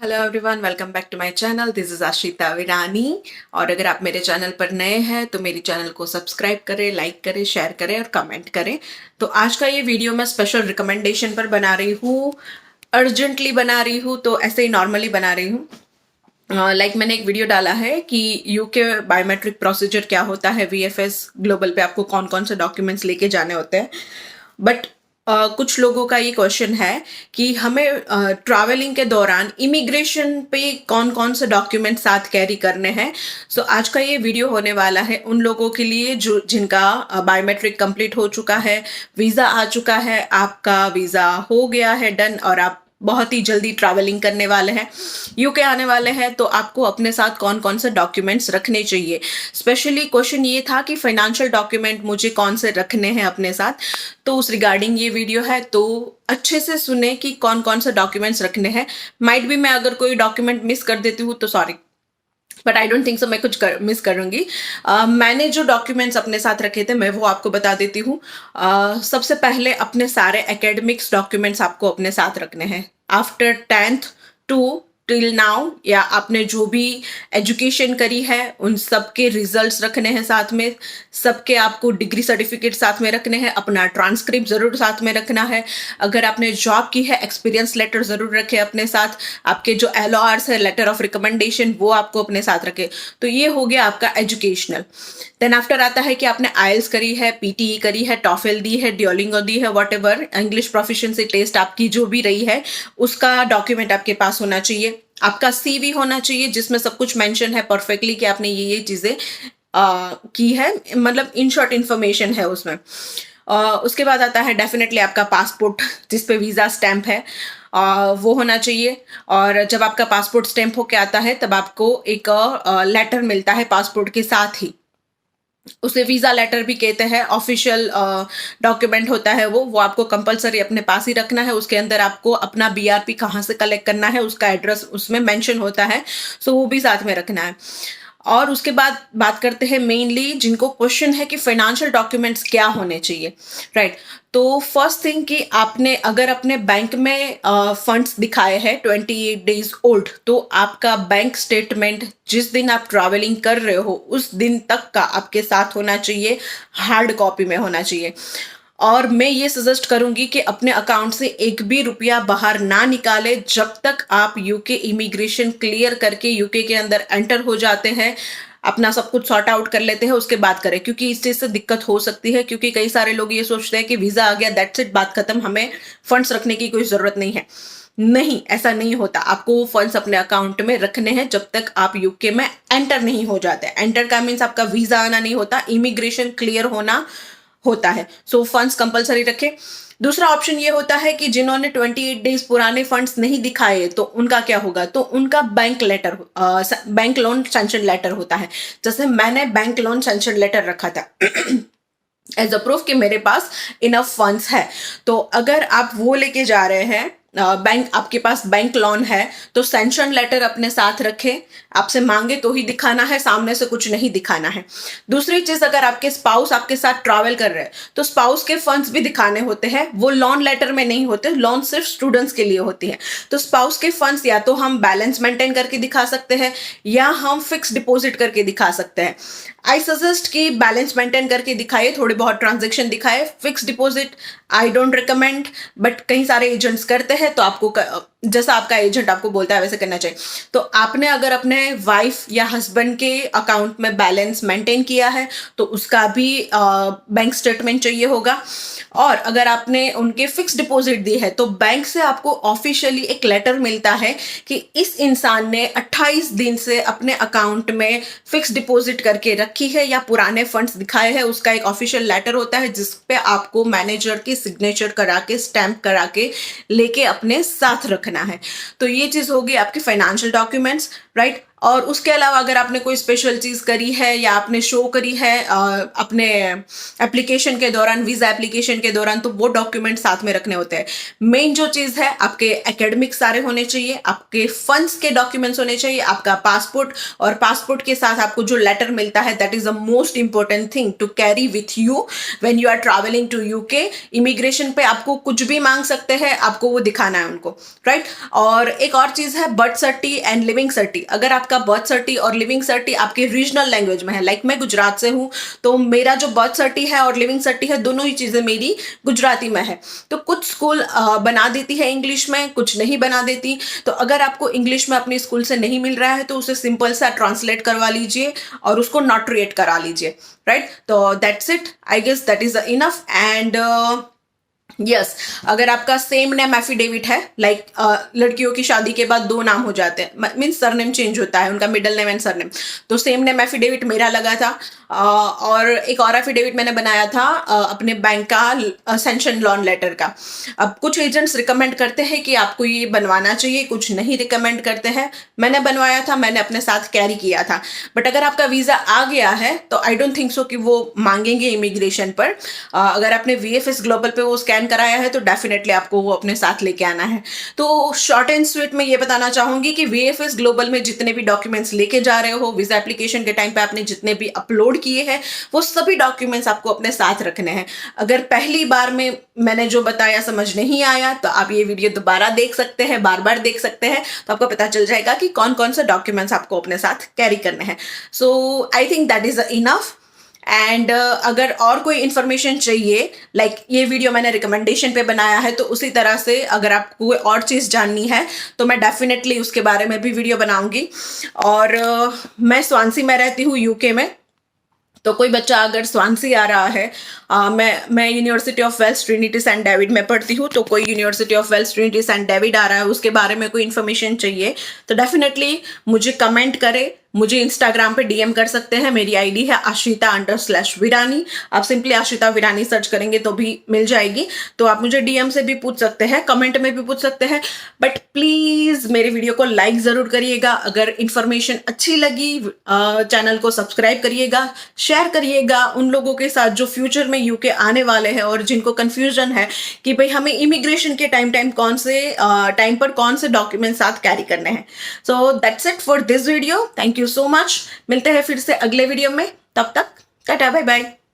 Hello everyone, welcome back to my channel. This is Ashita Virani. और अगर आप मेरे चैनल पर नए हैं तो मेरे चैनल को सब्सक्राइब करें, लाइक करें, शेयर करें और कमेंट करें। तो आज का ये वीडियो मैं स्पेशल रिकमेंडेशन पर बना रही हूँ, अर्जेंटली बना रही हूँ, तो ऐसे ही नॉर्मली बना रही हूँ। मैंने एक वीडियो डाला है कि यूके बायोमेट्रिक प्रोसीजर क्या होता है, वीएफएस ग्लोबल पे आपको कौन कौन से डॉक्यूमेंट्स लेके जाने होते हैं। बट कुछ लोगों का ये क्वेश्चन है कि हमें ट्रैवलिंग के दौरान इमिग्रेशन पे कौन कौन से डॉक्यूमेंट साथ कैरी करने हैं। सो आज का ये वीडियो होने वाला है उन लोगों के लिए जो जिनका बायोमेट्रिक कंप्लीट हो चुका है, वीज़ा आ चुका है, आपका वीज़ा हो गया है डन और आप बहुत ही जल्दी ट्रैवलिंग करने वाले हैं, यूके आने वाले हैं। तो आपको अपने साथ कौन कौन से डॉक्यूमेंट्स रखने चाहिए। स्पेशली क्वेश्चन ये था कि फाइनेंशियल डॉक्यूमेंट मुझे कौन से रखने हैं अपने साथ। तो उस रिगार्डिंग ये वीडियो है, तो अच्छे से सुने कि कौन कौन से डॉक्यूमेंट्स रखने हैं। माइट भी मैं अगर कोई डॉक्यूमेंट मिस कर देती हूँ तो sorry, but I don't think so मैं कुछ मिस करूंगी। मैंने जो डॉक्यूमेंट्स अपने साथ रखे थे मैं वो आपको बता देती हूँ। सबसे पहले अपने सारे एकेडमिक्स डॉक्यूमेंट्स आपको अपने साथ रखने हैं। After 10th to till now, या आपने जो भी एजुकेशन करी है उन सब के रिजल्ट्स रखने हैं साथ में। सबके आपको डिग्री सर्टिफिकेट साथ में रखने हैं, अपना ट्रांसक्रिप्ट जरूर साथ में रखना है। अगर आपने जॉब की है, एक्सपीरियंस लेटर जरूर रखे अपने साथ। आपके जो LORs है, लेटर ऑफ रिकमेंडेशन, वो आपको अपने साथ रखे। तो ये हो गया आपका एजुकेशनल। देन आफ्टर आता है कि आपने आइल्स करी है, PTE करी है, टॉफेल दी है, ड्यूलिंगो दी है, whatever English proficiency test आपकी जो भी रही है उसका डॉक्यूमेंट आपके पास होना चाहिए। आपका CV होना चाहिए जिसमें सब कुछ मेंशन है परफेक्टली कि आपने ये चीजें की है, मतलब इन शॉर्ट इन्फॉर्मेशन है उसमें। उसके बाद आता है डेफिनेटली आपका पासपोर्ट जिसपे वीजा स्टैंप है, वो होना चाहिए। और जब आपका पासपोर्ट स्टैंप होके आता है तब आपको एक लेटर मिलता है पासपोर्ट के साथ ही। उसे वीजा लेटर भी कहते हैं, ऑफिशियल डॉक्यूमेंट होता है वो आपको कंपलसरी अपने पास ही रखना है। उसके अंदर आपको अपना BRP कहाँ से कलेक्ट करना है उसका एड्रेस उसमें मेंशन होता है, सो वो भी साथ में रखना है। और उसके बाद बात करते हैं मेनली जिनको क्वेश्चन है कि फाइनेंशियल डॉक्यूमेंट्स क्या होने चाहिए, राइट। तो फर्स्ट थिंग कि आपने अगर अपने बैंक में फंड्स दिखाए हैं 28 डेज ओल्ड, तो आपका बैंक स्टेटमेंट जिस दिन आप ट्रैवलिंग कर रहे हो उस दिन तक का आपके साथ होना चाहिए, हार्ड कॉपी में होना चाहिए। और मैं ये सजेस्ट करूंगी कि अपने अकाउंट से एक भी रुपया बाहर ना निकाले जब तक आप यूके इमिग्रेशन क्लियर करके यूके के अंदर एंटर हो जाते हैं, अपना सब कुछ सॉर्ट आउट कर लेते हैं, उसके बाद करें। क्योंकि इस चीज से दिक्कत हो सकती है, क्योंकि कई सारे लोग ये सोचते हैं कि वीजा आ गया दैट्स इट, बात खत्म, हमें फंड्स रखने की कोई जरूरत नहीं है। नहीं, ऐसा नहीं होता। आपको वो फंड्स अपने अकाउंट में रखने हैं जब तक आप यूके में एंटर नहीं हो जाते। एंटर का मीन्स आपका वीजा आना नहीं होता, इमिग्रेशन क्लियर होना होता है। सो फंड्स कंपलसरी रखें। दूसरा ऑप्शन ये होता है कि जिन्होंने 28 डेज पुराने फंड्स नहीं दिखाए तो उनका क्या होगा, तो उनका बैंक लोन सैंक्शन लेटर होता है। जैसे मैंने बैंक लोन सैंक्शन लेटर रखा था एज अ प्रूफ कि मेरे पास इनफ फंड्स है। तो अगर आप वो लेके जा रहे हैं, बैंक आपके पास बैंक लोन है, तो सैंक्शन लेटर अपने साथ रखें। आपसे मांगे तो ही दिखाना है, सामने से कुछ नहीं दिखाना है। दूसरी चीज, अगर आपके स्पाउस आपके साथ ट्रैवल कर रहे हैं तो स्पाउस के फंड्स भी दिखाने होते हैं। वो लोन लेटर में नहीं होते, लोन सिर्फ स्टूडेंट्स के लिए होती है। तो स्पाउस के फंड्स या तो हम बैलेंस मेंटेन करके दिखा सकते हैं या हम फिक्स डिपॉजिट करके दिखा सकते हैं। आई सजेस्ट कि बैलेंस मेंटेन करके दिखाइए, थोड़े बहुत ट्रांजेक्शन दिखाए। Fix deposit I don't recommend, but कई सारे एजेंट्स करते हैं, तो आपको जैसा आपका एजेंट आपको बोलता है वैसे करना चाहिए। तो आपने अगर अपने वाइफ या हस्बैंड के अकाउंट में बैलेंस मेंटेन किया है तो उसका भी बैंक स्टेटमेंट चाहिए होगा। और अगर आपने उनके फिक्स डिपॉजिट दी है तो बैंक से आपको ऑफिशियली एक लेटर मिलता है कि इस इंसान ने 28 दिन से अपने अकाउंट में फिक्स डिपॉजिट करके रखी है या पुराने फंड्स दिखाए हैं। उसका एक ऑफिशियल लेटर होता है जिसपे आपको मैनेजर की सिग्नेचर करा के, स्टैंप करा के लेके अपने साथ रखना है। तो ये चीज होगी आपकी फाइनेंशियल डॉक्यूमेंट्स, राइट। और उसके अलावा अगर आपने कोई स्पेशल चीज़ करी है या आपने शो करी है अपने एप्लीकेशन के दौरान, वीज़ा एप्लीकेशन के दौरान, तो वो डॉक्यूमेंट साथ में रखने होते हैं। मेन जो चीज़ है, आपके एकेडमिक सारे होने चाहिए, आपके फंड्स के डॉक्यूमेंट्स होने चाहिए, आपका पासपोर्ट, और पासपोर्ट के साथ आपको जो लेटर मिलता है, that is the most important thing to carry with you when you are travelling to UK. Immigration पे आपको कुछ भी मांग सकते हैं, आपको वो दिखाना है उनको, राइट। और एक और चीज़ है बर्थ सर्टी एंड लिविंग सर्टी। अगर आपका बर्थ सर्टी और लिविंग सर्टी आपके रीजनल लैंग्वेज में है, लाइक मैं गुजरात से हूँ, तो मेरा जो बर्थ सर्टी है और लिविंग सर्टी है, दोनों ही चीज़ें मेरी गुजराती में है। तो कुछ स्कूल बना देती है इंग्लिश में, कुछ नहीं बना देती। तो अगर आपको इंग्लिश में अपनी स्कूल से नहीं मिल रहा है, तो उसे सिंपल सा ट्रांसलेट करवा लीजिए और उसको नोटरिएट करा लीजिए, राइट। तो that's it, I guess that is enough. And yes, अगर आपका सेम नेम एफिडेविट है, लाइक लड़कियों की शादी के बाद 2 नाम हो जाते हैं, मीन्स सरनेम चेंज होता है, उनका मिडिल नेम एंड सरनेम, तो सेम नेम एफिडेविट मेरा लगा था। और एक और एफिडेविट मैंने बनाया था अपने बैंक का सैंक्शन लोन लेटर का। अब कुछ एजेंट्स रिकमेंड करते हैं कि आपको ये बनवाना चाहिए, कुछ नहीं रिकमेंड करते हैं। मैंने बनवाया था, मैंने अपने साथ कैरी किया था। बट अगर आपका वीज़ा आ गया है तो आई डोंट थिंक सो कि वो मांगेंगे इमिग्रेशन पर। अगर आपने VFS ग्लोबल पे वो स्कैन कराया है तो डेफिनेटली आपको वो अपने साथ लेके आना है। तो शॉर्ट एंड स्वीट में ये बताना चाहूंगी कि VFS ग्लोबल में जितने भी डॉक्यूमेंट्स लेके जा रहे हो, वीजा एप्लीकेशन के टाइम पे आपने जितने भी अपलोड किए हैं, वो सभी डॉक्यूमेंट्स आपको अपने साथ रखने हैं। अगर पहली बार में मैंने जो बताया समझ नहीं आया, तो आप ये वीडियो दोबारा देख सकते हैं, बार बार देख सकते हैं, तो आपको पता चल जाएगा कि कौन कौन से डॉक्यूमेंट्स आपको अपने साथ कैरी करने हैं। So I think that is enough. And अगर और कोई इन्फॉर्मेशन चाहिए, लाइक ये वीडियो मैंने रिकमेंडेशन पे बनाया है, तो उसी तरह से अगर आपको कोई और चीज़ जाननी है तो मैं डेफिनेटली उसके बारे में भी वीडियो बनाऊंगी। और मैं स्वांसी में रहती हूँ, यूके में। तो कोई बच्चा अगर स्वांसी आ रहा है, मैं university of Wales Trinity Saint David में पढ़ती हूँ, तो कोई university of Wales Trinity Saint David आ रहा है, उसके बारे में कोई इन्फॉर्मेशन चाहिए, तो डेफिनेटली मुझे कमेंट करे, मुझे इंस्टाग्राम पे DM कर सकते हैं। मेरी आईडी है ashita_virani। आप सिंपली आशिता विरानी सर्च करेंगे तो भी मिल जाएगी। तो आप मुझे DM से भी पूछ सकते हैं, कमेंट में भी पूछ सकते हैं। बट प्लीज़ मेरे वीडियो को लाइक ज़रूर करिएगा। अगर इन्फॉर्मेशन अच्छी लगी, चैनल को सब्सक्राइब करिएगा, शेयर करिएगा उन लोगों के साथ जो फ्यूचर में यूके आने वाले हैं और जिनको कन्फ्यूजन है कि भाई हमें इमिग्रेशन के टाइम पर कौन से डॉक्यूमेंट साथ कैरी करने हैं। So that's it for this video. Thank you so much. मिलते हैं फिर से अगले वीडियो में, तब तक टाटा बाय बाय।